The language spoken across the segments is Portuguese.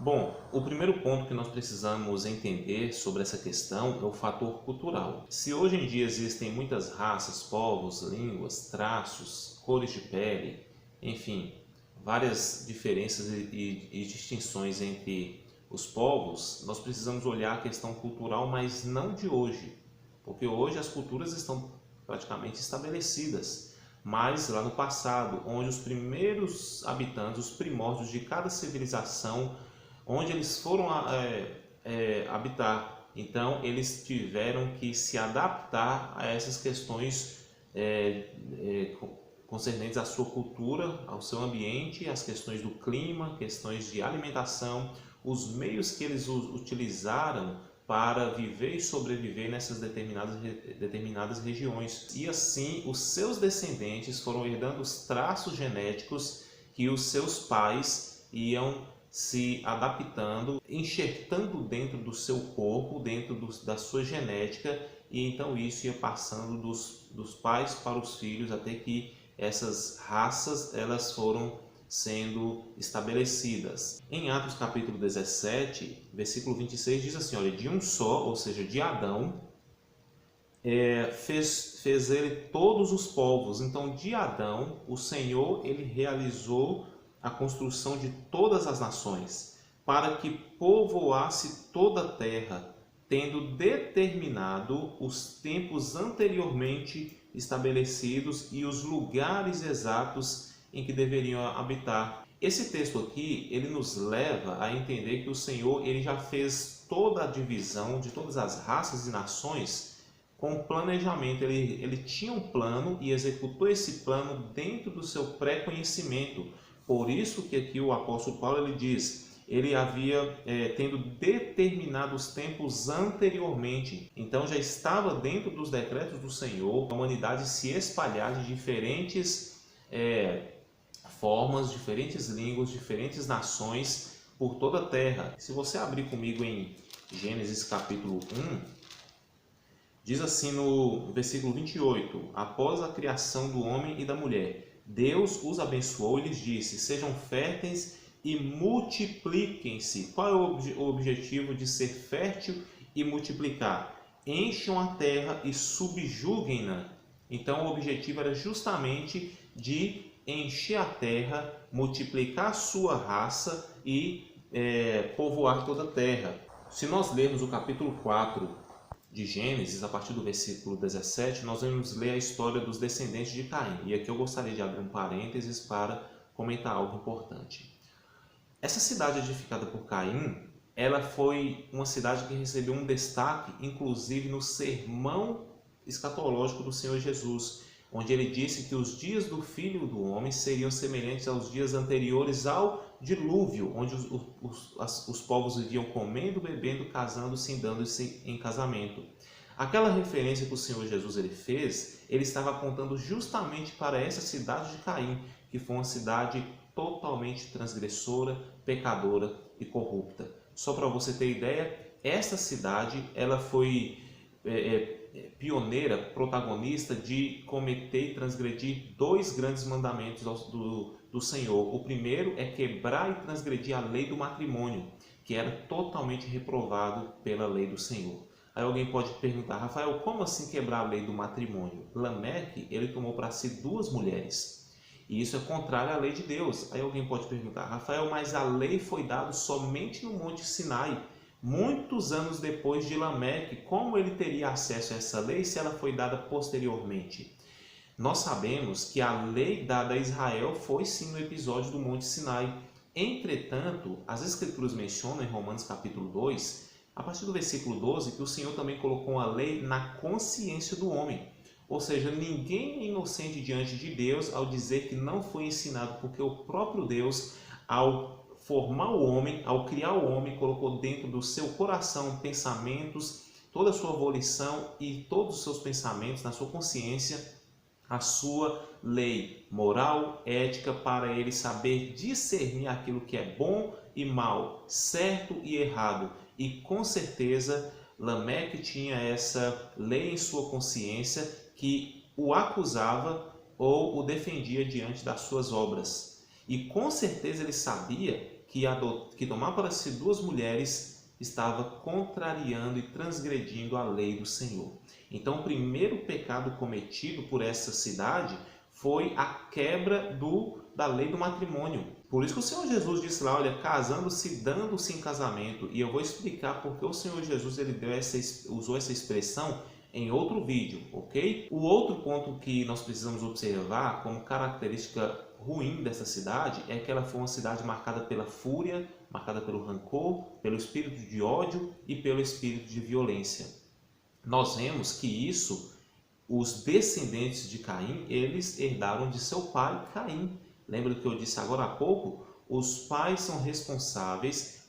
Bom, o primeiro ponto que nós precisamos entender sobre essa questão é o fator cultural. Se hoje em dia existem muitas raças, povos, línguas, traços, cores de pele, enfim, várias diferenças e distinções entre os povos, nós precisamos olhar a questão cultural, mas não de hoje, porque hoje as culturas estão praticamente estabelecidas. Mas lá no passado, onde os primeiros habitantes, os primórdios de cada civilização, onde eles foram habitar. Então, eles tiveram que se adaptar a essas questões concernentes à sua cultura, ao seu ambiente, as questões do clima, questões de alimentação, os meios que eles utilizaram para viver e sobreviver nessas determinadas regiões. E assim, os seus descendentes foram herdando os traços genéticos que os seus pais iam se adaptando, enxertando dentro do seu corpo, dentro da sua genética, e então isso ia passando dos pais para os filhos até que essas raças elas foram sendo estabelecidas. Em Atos capítulo 17, versículo 26 diz assim, olha, de um só, ou seja, de Adão, fez ele todos os povos. Então, de Adão, o Senhor ele realizou a construção de todas as nações, para que povoasse toda a terra, tendo determinado os tempos anteriormente estabelecidos e os lugares exatos em que deveriam habitar. Esse texto aqui, ele nos leva a entender que o Senhor ele já fez toda a divisão de todas as raças e nações com planejamento. Ele tinha um plano e executou esse plano dentro do seu pré-conhecimento. Por isso que aqui o apóstolo Paulo ele diz, ele havia tendo determinado os tempos anteriormente. Então já estava dentro dos decretos do Senhor a humanidade se espalhar de diferentes formas, diferentes línguas, diferentes nações por toda a terra. Se você abrir comigo em Gênesis capítulo 1, diz assim no versículo 28, após a criação do homem e da mulher, Deus os abençoou e lhes disse, sejam férteis e multipliquem-se. Qual é o objetivo de ser fértil e multiplicar? Encham a terra e subjuguem-na. Então o objetivo era justamente de encher a terra, multiplicar a sua raça e povoar toda a terra. Se nós lermos o capítulo 4 de Gênesis, a partir do versículo 17, nós vamos ler a história dos descendentes de Caim. E aqui eu gostaria de abrir um parênteses para comentar algo importante. Essa cidade edificada por Caim, ela foi uma cidade que recebeu um destaque, inclusive no sermão escatológico do Senhor Jesus, onde ele disse que os dias do Filho do Homem seriam semelhantes aos dias anteriores ao dilúvio, onde os povos viviam comendo, bebendo, casando-se e dando-se em casamento. Aquela referência que o Senhor Jesus ele fez, ele estava apontando justamente para essa cidade de Caim, que foi uma cidade totalmente transgressora, pecadora e corrupta. Só para você ter ideia, esta cidade ela foi pioneira, protagonista de cometer e transgredir dois grandes mandamentos do Senhor. O primeiro é quebrar e transgredir a lei do matrimônio, que era totalmente reprovado pela lei do Senhor. Aí alguém pode perguntar, Rafael, como assim quebrar a lei do matrimônio? Lameque, ele tomou para si duas mulheres. E isso é contrário à lei de Deus. Aí alguém pode perguntar, Rafael, mas a lei foi dada somente no Monte Sinai. Muitos anos depois de Lameque, como ele teria acesso a essa lei se ela foi dada posteriormente? Nós sabemos que a lei dada a Israel foi sim no episódio do Monte Sinai. Entretanto, as Escrituras mencionam em Romanos capítulo 2, a partir do versículo 12, que o Senhor também colocou a lei na consciência do homem. Ou seja, ninguém é inocente diante de Deus ao dizer que não foi ensinado, porque o próprio Deus, ao formar o homem, ao criar o homem, colocou dentro do seu coração pensamentos, toda a sua volição e todos os seus pensamentos, na sua consciência, a sua lei moral, ética, para ele saber discernir aquilo que é bom e mal, certo e errado. E com certeza Lameque tinha essa lei em sua consciência que o acusava ou o defendia diante das suas obras. E com certeza ele sabia que tomar para si duas mulheres estava contrariando e transgredindo a lei do Senhor. Então, o primeiro pecado cometido por essa cidade foi a quebra da lei do matrimônio. Por isso que o Senhor Jesus disse lá, olha, casando-se, dando-se em casamento. E eu vou explicar porque o Senhor Jesus usou essa expressão em outro vídeo, ok? O outro ponto que nós precisamos observar como característica ruim dessa cidade é que ela foi uma cidade marcada pela fúria, marcada pelo rancor, pelo espírito de ódio e pelo espírito de violência. Nós vemos que os descendentes de Caim, eles herdaram de seu pai Caim. Lembra do que eu disse agora há pouco? Os pais são responsáveis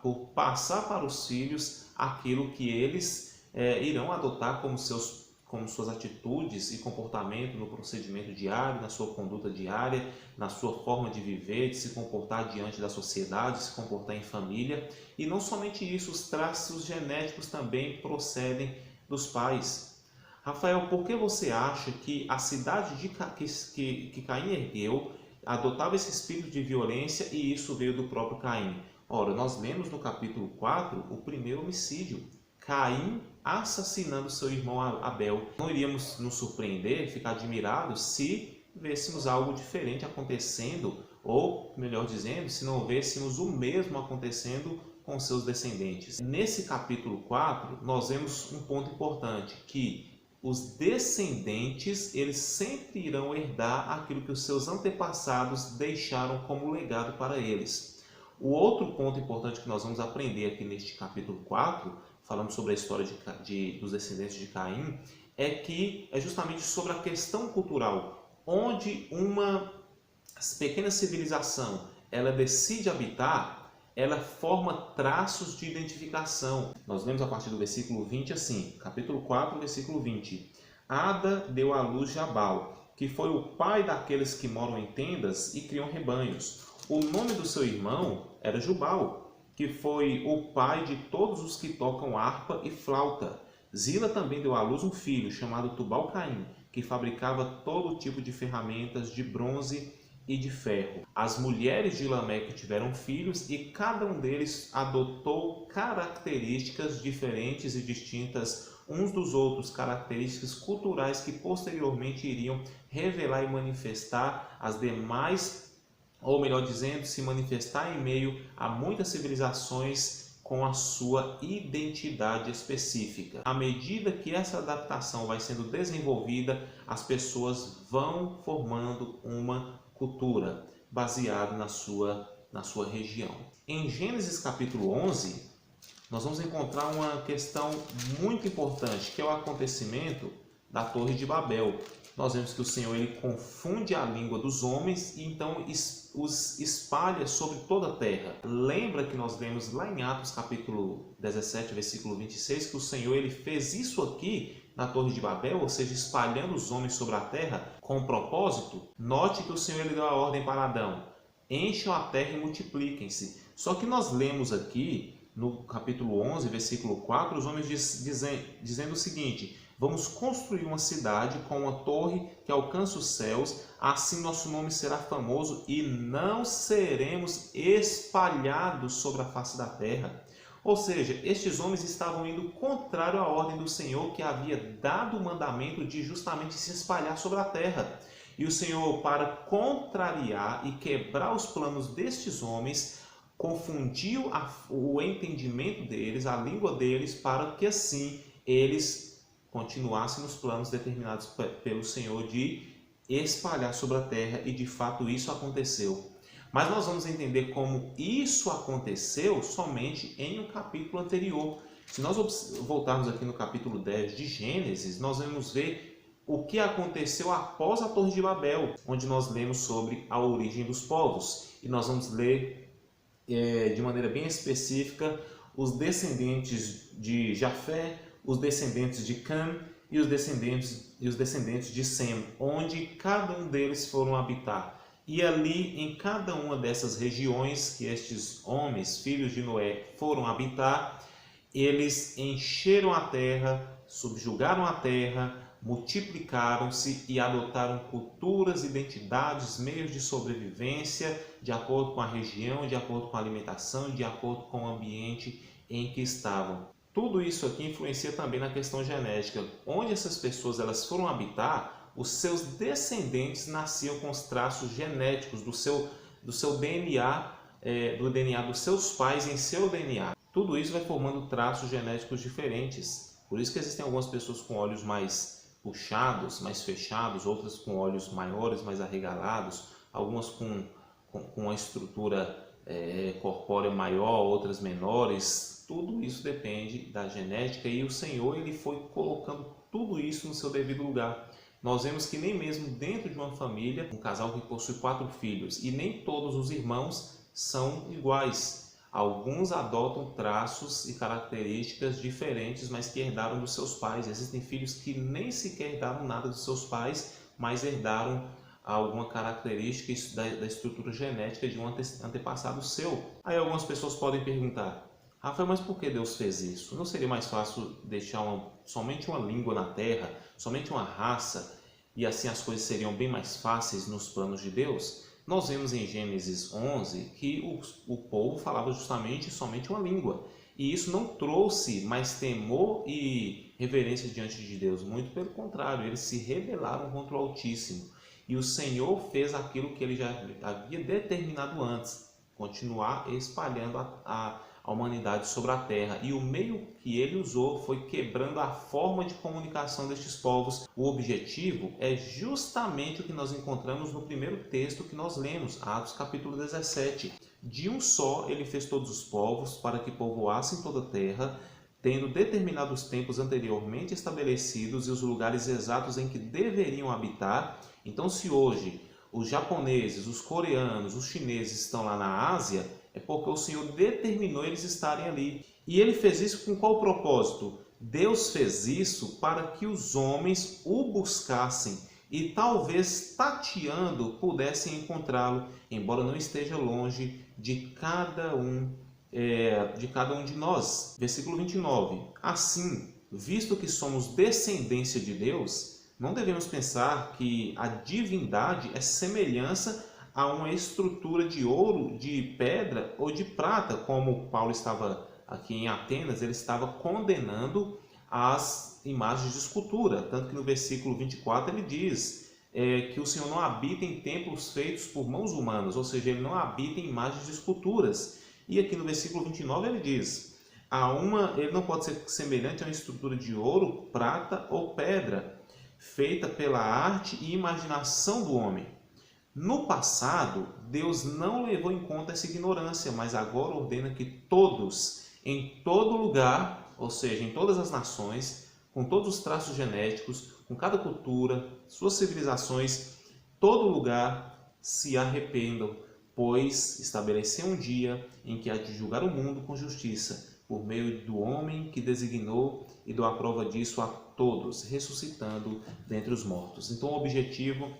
por passar para os filhos aquilo que eles irão adotar como suas atitudes e comportamento no procedimento diário, na sua conduta diária, na sua forma de viver, de se comportar diante da sociedade, de se comportar em família. E não somente isso, os traços genéticos também procedem dos pais. Rafael, por que você acha que a cidade que Caim ergueu adotava esse espírito de violência e isso veio do próprio Caim? Ora, nós lemos no capítulo 4 o primeiro homicídio. Caim assassinando seu irmão Abel. Não iríamos nos surpreender, ficar admirados se vêssemos algo diferente acontecendo, ou, melhor dizendo, se não vêssemos o mesmo acontecendo com seus descendentes. Nesse capítulo 4, nós vemos um ponto importante, que os descendentes, eles sempre irão herdar aquilo que os seus antepassados deixaram como legado para eles. O outro ponto importante que nós vamos aprender aqui neste capítulo 4, falando sobre a história dos descendentes de Caim, é justamente sobre a questão cultural, onde uma pequena civilização ela decide habitar, ela forma traços de identificação. Nós lemos a partir do versículo 20 assim, capítulo 4, versículo 20. Ada deu à luz Jabal, que foi o pai daqueles que moram em tendas e criam rebanhos. O nome do seu irmão era Jubal, que foi o pai de todos os que tocam harpa e flauta. Zila também deu à luz um filho, chamado Tubal-Caim, que fabricava todo tipo de ferramentas de bronze e de ferro. As mulheres de Lameque tiveram filhos e cada um deles adotou características diferentes e distintas uns dos outros, características culturais que posteriormente iriam revelar e manifestar as demais, ou melhor dizendo, se manifestar em meio a muitas civilizações com a sua identidade específica. À medida que essa adaptação vai sendo desenvolvida, as pessoas vão formando uma cultura baseada na sua região. Em Gênesis capítulo 11, nós vamos encontrar uma questão muito importante, que é o acontecimento da Torre de Babel. Nós vemos que o Senhor ele confunde a língua dos homens e então os espalha sobre toda a terra. Lembra que nós lemos lá em Atos capítulo 17, versículo 26, que o Senhor ele fez isso aqui na Torre de Babel, ou seja, espalhando os homens sobre a terra com um propósito? Note que o Senhor ele deu a ordem para Adão: encham a terra e multipliquem-se. Só que nós lemos aqui no capítulo 11, versículo 4, os homens dizendo o seguinte: vamos construir uma cidade com uma torre que alcance os céus, assim nosso nome será famoso e não seremos espalhados sobre a face da terra. Ou seja, estes homens estavam indo contrário à ordem do Senhor, que havia dado o mandamento de justamente se espalhar sobre a terra. E o Senhor, para contrariar e quebrar os planos destes homens, confundiu o entendimento deles, a língua deles, para que assim eles continuassem nos planos determinados pelo Senhor de espalhar sobre a terra, e de fato isso aconteceu. Mas nós vamos entender como isso aconteceu somente em um capítulo anterior. Se nós voltarmos aqui no capítulo 10 de Gênesis, nós vamos ver o que aconteceu após a Torre de Babel, onde nós lemos sobre a origem dos povos. E nós vamos ler de maneira bem específica os descendentes de Jafé, os descendentes de Cã e os descendentes de Sem, onde cada um deles foram habitar. E ali, em cada uma dessas regiões que estes homens, filhos de Noé, foram habitar, eles encheram a terra, subjugaram a terra, multiplicaram-se e adotaram culturas, identidades, meios de sobrevivência, de acordo com a região, de acordo com a alimentação, de acordo com o ambiente em que estavam. Tudo isso aqui influencia também na questão genética. Onde essas pessoas elas foram habitar, os seus descendentes nasciam com os traços genéticos do seu DNA, do DNA dos seus pais em seu DNA. Tudo isso vai formando traços genéticos diferentes. Por isso que existem algumas pessoas com olhos mais puxados, mais fechados, outras com olhos maiores, mais arregalados, algumas com uma estrutura corpórea maior, outras menores. Tudo isso depende da genética e o Senhor ele foi colocando tudo isso no seu devido lugar. Nós vemos que nem mesmo dentro de uma família, um casal que possui 4 filhos, e nem todos os irmãos são iguais. Alguns adotam traços e características diferentes, mas que herdaram dos seus pais. Existem filhos que nem sequer herdaram nada dos seus pais, mas herdaram alguma característica da estrutura genética de um antepassado seu. Aí algumas pessoas podem perguntar: Rafael, mas por que Deus fez isso? Não seria mais fácil deixar somente uma língua na terra, somente uma raça, e assim as coisas seriam bem mais fáceis nos planos de Deus? Nós vemos em Gênesis 11 que o povo falava justamente somente uma língua. E isso não trouxe mais temor e reverência diante de Deus. Muito pelo contrário, eles se rebelaram contra o Altíssimo. E o Senhor fez aquilo que ele já havia determinado antes: continuar espalhando a humanidade sobre a terra. E o meio que ele usou foi quebrando a forma de comunicação destes povos. O objetivo é justamente o que nós encontramos no primeiro texto que nós lemos, Atos capítulo 17. De um só ele fez todos os povos, para que povoassem toda a terra, tendo determinado os tempos anteriormente estabelecidos e os lugares exatos em que deveriam habitar. Então, se hoje os japoneses, os coreanos, os chineses estão lá na Ásia, é porque o Senhor determinou eles estarem ali. E ele fez isso com qual propósito? Deus fez isso para que os homens o buscassem e talvez tateando pudessem encontrá-lo, embora não esteja longe de cada um de nós. Versículo 29. Assim, visto que somos descendência de Deus, não devemos pensar que a divindade é semelhança a uma estrutura de ouro, de pedra ou de prata, como Paulo estava aqui em Atenas, ele estava condenando as imagens de escultura. Tanto que no versículo 24 ele diz que o Senhor não habita em templos feitos por mãos humanas, ou seja, ele não habita em imagens de esculturas. E aqui no versículo 29 ele diz: ele não pode ser semelhante a uma estrutura de ouro, prata ou pedra, feita pela arte e imaginação do homem. No passado, Deus não levou em conta essa ignorância, mas agora ordena que todos, em todo lugar, ou seja, em todas as nações, com todos os traços genéticos, com cada cultura, suas civilizações, todo lugar se arrependam, pois estabeleceu um dia em que há de julgar o mundo com justiça, por meio do homem que designou e deu a prova disso a todos, ressuscitando dentre os mortos. Então o objetivo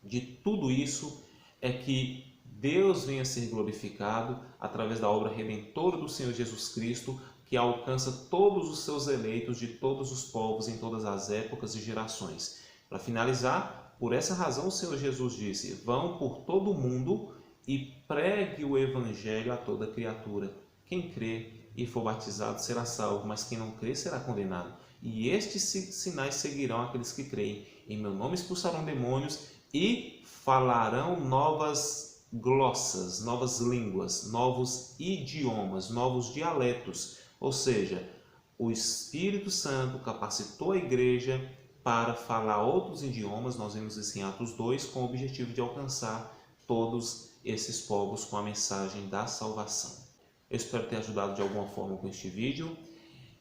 de tudo isso é que Deus venha a ser glorificado através da obra redentora do Senhor Jesus Cristo, que alcança todos os seus eleitos de todos os povos em todas as épocas e gerações. Para finalizar, por essa razão o Senhor Jesus disse: vão por todo o mundo e pregue o evangelho a toda criatura. Quem crê e for batizado será salvo, mas quem não crê será condenado. E estes sinais seguirão aqueles que creem. Em meu nome expulsarão demônios e falarão novas glossas, novas línguas, novos idiomas, novos dialetos. Ou seja, o Espírito Santo capacitou a igreja para falar outros idiomas. Nós vemos isso em Atos 2, com o objetivo de alcançar todos esses povos com a mensagem da salvação. Eu espero ter ajudado de alguma forma com este vídeo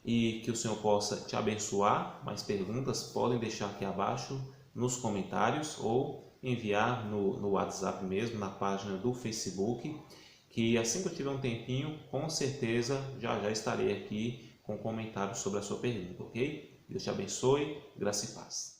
e que o Senhor possa te abençoar. Mais perguntas podem deixar aqui abaixo nos comentários ou enviar no WhatsApp mesmo, na página do Facebook, que assim que eu tiver um tempinho, com certeza já estarei aqui com comentários sobre a sua pergunta, ok? Deus te abençoe, graça e paz.